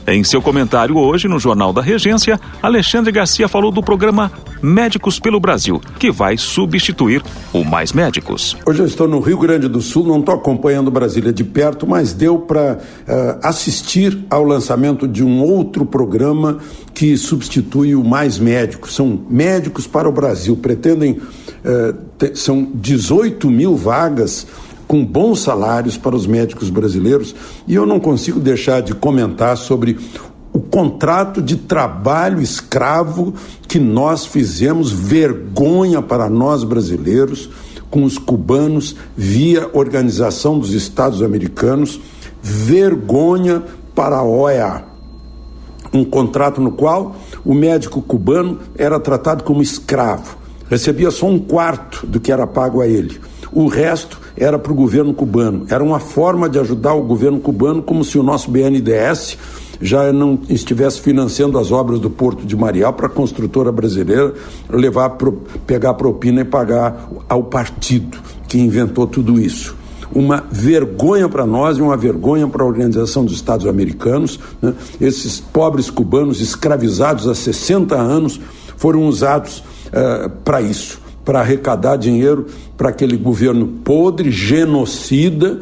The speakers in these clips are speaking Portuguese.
Em seu comentário hoje no Jornal da Regência, Alexandre Garcia falou do programa Médicos pelo Brasil, que vai substituir o Mais Médicos. Hoje eu estou no Rio Grande do Sul, não estou acompanhando Brasília de perto, mas deu para assistir ao lançamento de um outro programa que substitui o Mais Médicos. São Médicos para o Brasil, pretendem, são 18 mil vagas com bons salários para os médicos brasileiros, e eu não consigo deixar de comentar sobre o contrato de trabalho escravo que nós fizemos, vergonha para nós brasileiros, com os cubanos via Organização dos Estados Americanos, vergonha para a OEA. Um contrato no qual o médico cubano era tratado como escravo, recebia só 1/4 do que era pago a ele. O resto era para o governo cubano. Era uma forma de ajudar o governo cubano, como se o nosso BNDES já não estivesse financiando as obras do Porto de Mariel para a construtora brasileira pegar propina e pagar ao partido que inventou tudo isso. Uma vergonha para nós e uma vergonha para a Organização dos Estados Americanos, né? Esses pobres cubanos escravizados há 60 anos foram usados para isso, para arrecadar dinheiro para aquele governo podre, genocida,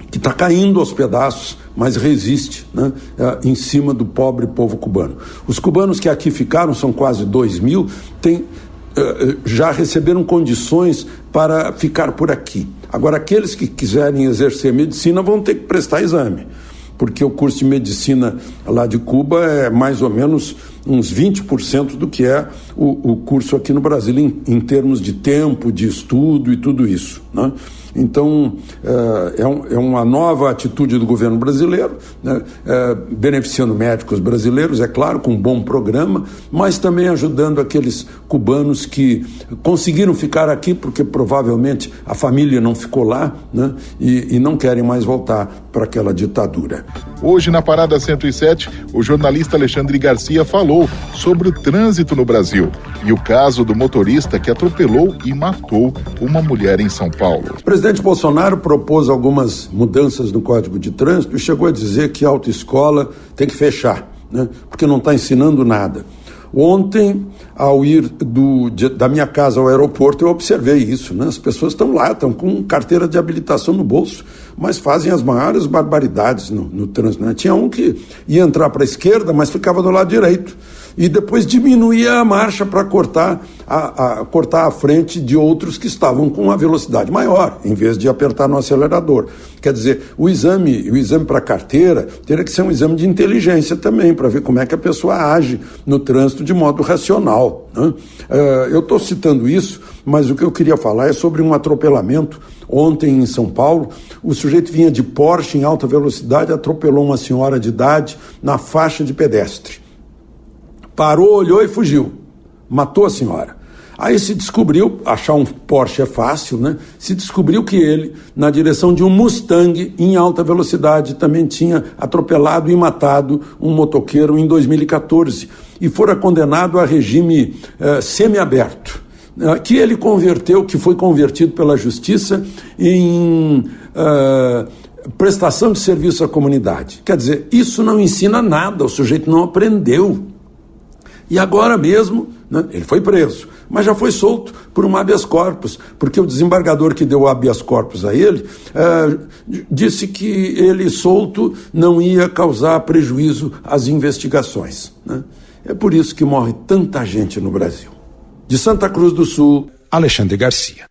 que está caindo aos pedaços, mas resiste, né, em cima do pobre povo cubano. Os cubanos que aqui ficaram, são quase 2 mil, já receberam condições para ficar por aqui. Agora, aqueles que quiserem exercer medicina vão ter que prestar exame, porque o curso de medicina lá de Cuba é mais ou menos uns 20% do que é o curso aqui no Brasil, em termos de tempo, de estudo e tudo isso, né? Então, é uma nova atitude do governo brasileiro, né? Beneficiando médicos brasileiros, é claro, com um bom programa, mas também ajudando aqueles cubanos que conseguiram ficar aqui porque provavelmente a família não ficou lá, né? E não querem mais voltar para aquela ditadura. Hoje, na Parada 107, o jornalista Alexandre Garcia falou sobre o trânsito no Brasil e o caso do motorista que atropelou e matou uma mulher em São Paulo. O presidente Bolsonaro propôs algumas mudanças no Código de Trânsito e chegou a dizer que a autoescola tem que fechar, né? Porque não está ensinando nada. Ontem, ao ir da minha casa ao aeroporto, eu observei isso, né? As pessoas estão lá, estão com carteira de habilitação no bolso, mas fazem as maiores barbaridades no trânsito, né? Tinha um que ia entrar para a esquerda, mas ficava do lado direito, e depois diminuía a marcha para cortar a frente de outros que estavam com uma velocidade maior, em vez de apertar no acelerador. Quer dizer, o exame para carteira teria que ser um exame de inteligência também, para ver como é que a pessoa age no trânsito de modo racional, né? Eu estou citando isso, mas o que eu queria falar é sobre um atropelamento. Ontem em São Paulo, o sujeito vinha de Porsche em alta velocidade, atropelou uma senhora de idade na faixa de pedestre. Parou, olhou e fugiu. Matou a senhora. Aí se descobriu, achar um Porsche é fácil, né? Se descobriu que ele, na direção de um Mustang em alta velocidade, também tinha atropelado e matado um motoqueiro em 2014 e fora condenado a regime semiaberto, que foi convertido pela justiça em prestação de serviço à comunidade. Quer dizer, isso não ensina nada, o sujeito não aprendeu. E agora mesmo, né, ele foi preso, mas já foi solto por um habeas corpus, porque o desembargador que deu o habeas corpus a ele disse que ele solto não ia causar prejuízo às investigações, né? É por isso que morre tanta gente no Brasil. De Santa Cruz do Sul, Alexandre Garcia.